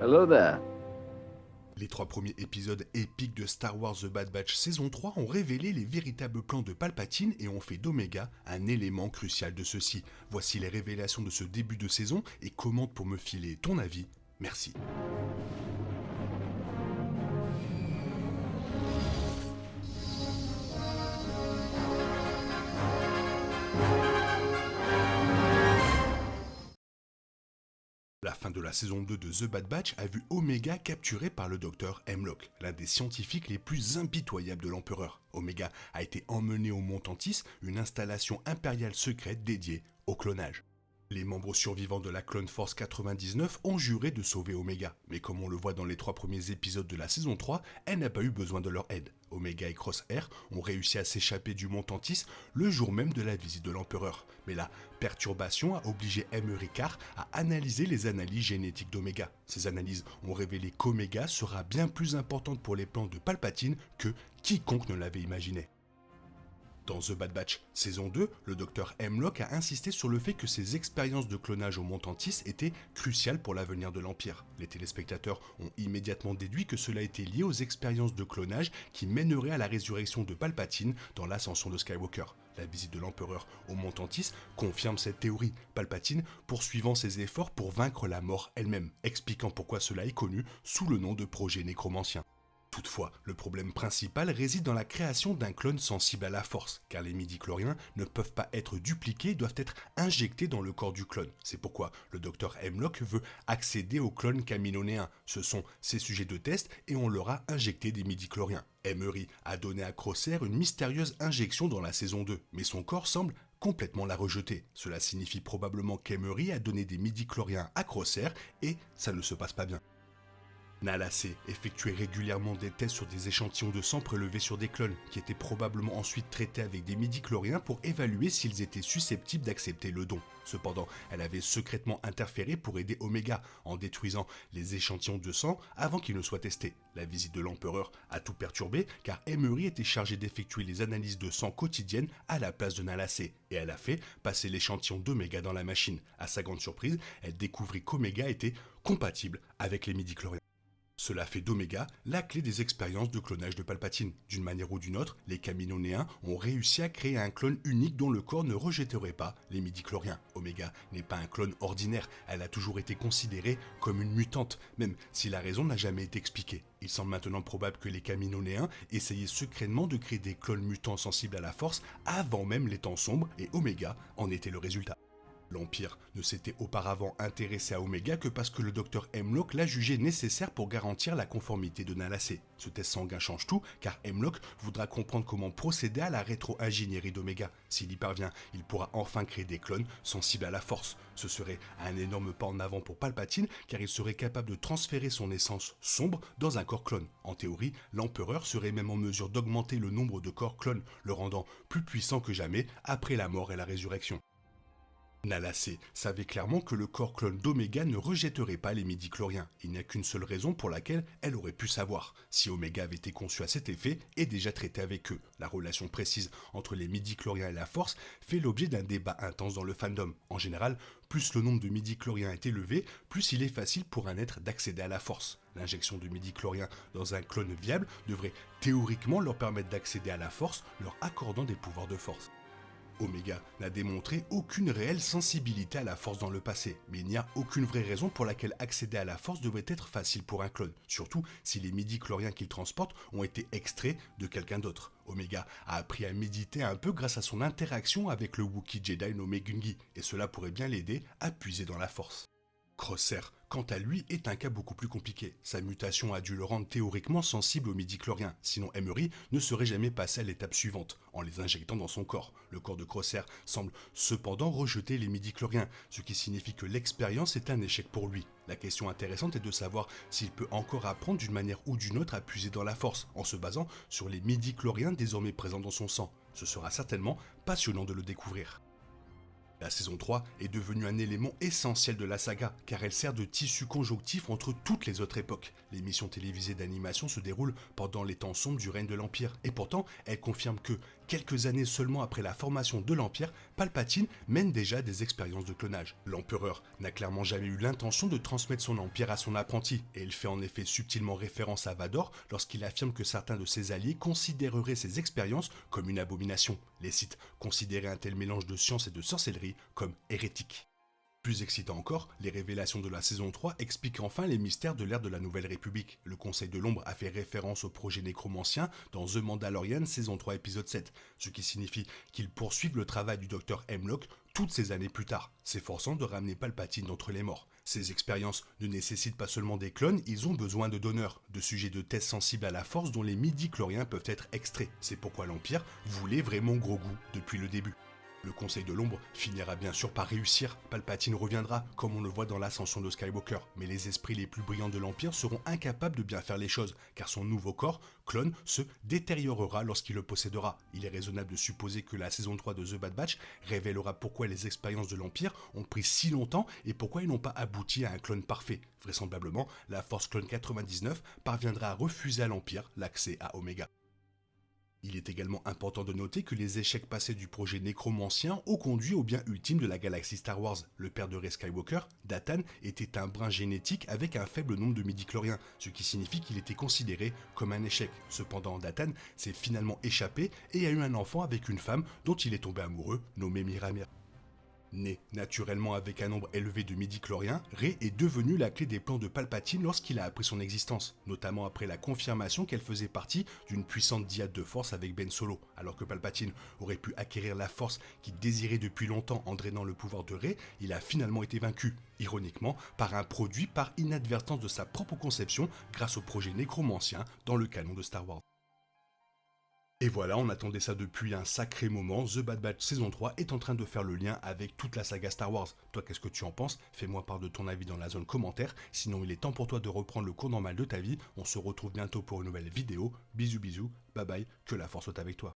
Hello there. Les 3 premiers épisodes épiques de Star Wars The Bad Batch saison 3 ont révélé les véritables plans de Palpatine et ont fait d'Omega un élément crucial de ceux-ci. Voici les révélations de ce début de saison et commente pour me filer ton avis. Merci. La fin de la saison 2 de The Bad Batch a vu Omega capturé par le docteur Hemlock, l'un des scientifiques les plus impitoyables de l'Empereur. Omega a été emmené au Mont Tantis, une installation impériale secrète dédiée au clonage. Les membres survivants de la Clone Force 99 ont juré de sauver Omega, mais comme on le voit dans les 3 premiers épisodes de la saison 3, elle n'a pas eu besoin de leur aide. Omega et Crosshair ont réussi à s'échapper du Mont Tantis le jour même de la visite de l'Empereur. Mais la perturbation a obligé M. Ricard à analyser les analyses génétiques d'Omega. Ces analyses ont révélé qu'Omega sera bien plus importante pour les plans de Palpatine que quiconque ne l'avait imaginé. Dans The Bad Batch saison 2, le docteur Hemlock a insisté sur le fait que ses expériences de clonage au Mont Tantis étaient cruciales pour l'avenir de l'Empire. Les téléspectateurs ont immédiatement déduit que cela était lié aux expériences de clonage qui mèneraient à la résurrection de Palpatine dans l'ascension de Skywalker. La visite de l'Empereur au Mont Tantis confirme cette théorie, Palpatine poursuivant ses efforts pour vaincre la mort elle-même, expliquant pourquoi cela est connu sous le nom de projet nécromancien. Toutefois, le problème principal réside dans la création d'un clone sensible à la force, car les midi-chloriens ne peuvent pas être dupliqués et doivent être injectés dans le corps du clone. C'est pourquoi le docteur Hemlock veut accéder aux clones caminonéens. Ce sont ses sujets de test et on leur a injecté des midi-chloriens. Emery a donné à Crosshair une mystérieuse injection dans la saison 2, mais son corps semble complètement la rejeter. Cela signifie probablement qu'Emery a donné des midi-chloriens à Crosshair et ça ne se passe pas bien. Nala C effectuait régulièrement des tests sur des échantillons de sang prélevés sur des clones, qui étaient probablement ensuite traités avec des midi-chloriens pour évaluer s'ils étaient susceptibles d'accepter le don. Cependant, elle avait secrètement interféré pour aider Omega, en détruisant les échantillons de sang avant qu'ils ne soient testés. La visite de l'Empereur a tout perturbé, car Emery était chargé d'effectuer les analyses de sang quotidiennes à la place de Nala C, et elle a fait passer l'échantillon d'Omega dans la machine. À sa grande surprise, elle découvrit qu'Omega était compatible avec les midi-chloriens. Cela fait d'Omega la clé des expériences de clonage de Palpatine. D'une manière ou d'une autre, les caminonéens ont réussi à créer un clone unique dont le corps ne rejetterait pas les midi-chloriens. Omega n'est pas un clone ordinaire, elle a toujours été considérée comme une mutante, même si la raison n'a jamais été expliquée. Il semble maintenant probable que les caminonéens essayaient secrètement de créer des clones mutants sensibles à la force avant même les temps sombres, et Omega en était le résultat. L'Empire ne s'était auparavant intéressé à Omega que parce que le docteur Hemlock l'a jugé nécessaire pour garantir la conformité de Nala C. Ce test sanguin change tout, car Hemlock voudra comprendre comment procéder à la rétro-ingénierie d'Omega. S'il y parvient, il pourra enfin créer des clones sensibles à la force. Ce serait un énorme pas en avant pour Palpatine, car il serait capable de transférer son essence sombre dans un corps clone. En théorie, l'Empereur serait même en mesure d'augmenter le nombre de corps clones, le rendant plus puissant que jamais après la mort et la résurrection. Nala C savait clairement que le corps clone d'Omega ne rejetterait pas les midi-chloriens. Il n'y a qu'une seule raison pour laquelle elle aurait pu savoir. Si Omega avait été conçu à cet effet et déjà traité avec eux. La relation précise entre les midi-chloriens et la force fait l'objet d'un débat intense dans le fandom. En général, plus le nombre de midi-chloriens est élevé, plus il est facile pour un être d'accéder à la force. L'injection de midi-chloriens dans un clone viable devrait théoriquement leur permettre d'accéder à la force, leur accordant des pouvoirs de force. Omega n'a démontré aucune réelle sensibilité à la force dans le passé, mais il n'y a aucune vraie raison pour laquelle accéder à la force devrait être facile pour un clone, surtout si les midi-chloriens qu'il transporte ont été extraits de quelqu'un d'autre. Omega a appris à méditer un peu grâce à son interaction avec le Wookiee Jedi nommé Gungi, et cela pourrait bien l'aider à puiser dans la force. Crosshair, quant à lui, est un cas beaucoup plus compliqué. Sa mutation a dû le rendre théoriquement sensible aux midi-chloriens, sinon Emery ne serait jamais passé à l'étape suivante, en les injectant dans son corps. Le corps de Crosshair semble cependant rejeter les midi-chloriens, ce qui signifie que l'expérience est un échec pour lui. La question intéressante est de savoir s'il peut encore apprendre d'une manière ou d'une autre à puiser dans la force, en se basant sur les midi-chloriens désormais présents dans son sang. Ce sera certainement passionnant de le découvrir. La saison 3 est devenue un élément essentiel de la saga, car elle sert de tissu conjonctif entre toutes les autres époques. L'émission télévisée d'animation se déroule pendant les temps sombres du règne de l'Empire, et pourtant, elle confirme que, quelques années seulement après la formation de l'Empire, Palpatine mène déjà des expériences de clonage. L'empereur n'a clairement jamais eu l'intention de transmettre son empire à son apprenti, et il fait en effet subtilement référence à Vador lorsqu'il affirme que certains de ses alliés considéreraient ces expériences comme une abomination. Les Sith considéraient un tel mélange de science et de sorcellerie comme hérétique. Plus excitant encore, les révélations de la saison 3 expliquent enfin les mystères de l'ère de la Nouvelle République. Le Conseil de l'Ombre a fait référence au projet nécromancien dans The Mandalorian saison 3 épisode 7, ce qui signifie qu'ils poursuivent le travail du docteur Hemlock toutes ces années plus tard, s'efforçant de ramener Palpatine d'entre les morts. Ces expériences ne nécessitent pas seulement des clones, ils ont besoin de donneurs, de sujets de tests sensibles à la force dont les midi-chloriens peuvent être extraits. C'est pourquoi l'Empire voulait vraiment Grogu depuis le début. Le Conseil de l'Ombre finira bien sûr par réussir, Palpatine reviendra, comme on le voit dans l'ascension de Skywalker, mais les esprits les plus brillants de l'Empire seront incapables de bien faire les choses, car son nouveau corps, clone, se détériorera lorsqu'il le possédera. Il est raisonnable de supposer que la saison 3 de The Bad Batch révélera pourquoi les expériences de l'Empire ont pris si longtemps et pourquoi ils n'ont pas abouti à un clone parfait. Vraisemblablement, la Force Clone 99 parviendra à refuser à l'Empire l'accès à Omega. Il est également important de noter que les échecs passés du projet nécromancien ont conduit au bien ultime de la galaxie Star Wars. Le père de Rey Skywalker, Dathan, était un brin génétique avec un faible nombre de midi-chloriens, ce qui signifie qu'il était considéré comme un échec. Cependant, Dathan s'est finalement échappé et a eu un enfant avec une femme dont il est tombé amoureux, nommée Miramir. Né naturellement avec un nombre élevé de midi-chloriens, Rey est devenu la clé des plans de Palpatine lorsqu'il a appris son existence, notamment après la confirmation qu'elle faisait partie d'une puissante dyade de force avec Ben Solo. Alors que Palpatine aurait pu acquérir la force qu'il désirait depuis longtemps en drainant le pouvoir de Rey, il a finalement été vaincu, ironiquement, par un produit par inadvertance de sa propre conception grâce au projet nécromancien dans le canon de Star Wars. Et voilà, on attendait ça depuis un sacré moment, The Bad Batch saison 3 est en train de faire le lien avec toute la saga Star Wars. Toi, qu'est-ce que tu en penses? Fais-moi part de ton avis dans la zone commentaire, sinon il est temps pour toi de reprendre le cours normal de ta vie. On se retrouve bientôt pour une nouvelle vidéo. Bisous bisous, bye bye, que la force soit avec toi.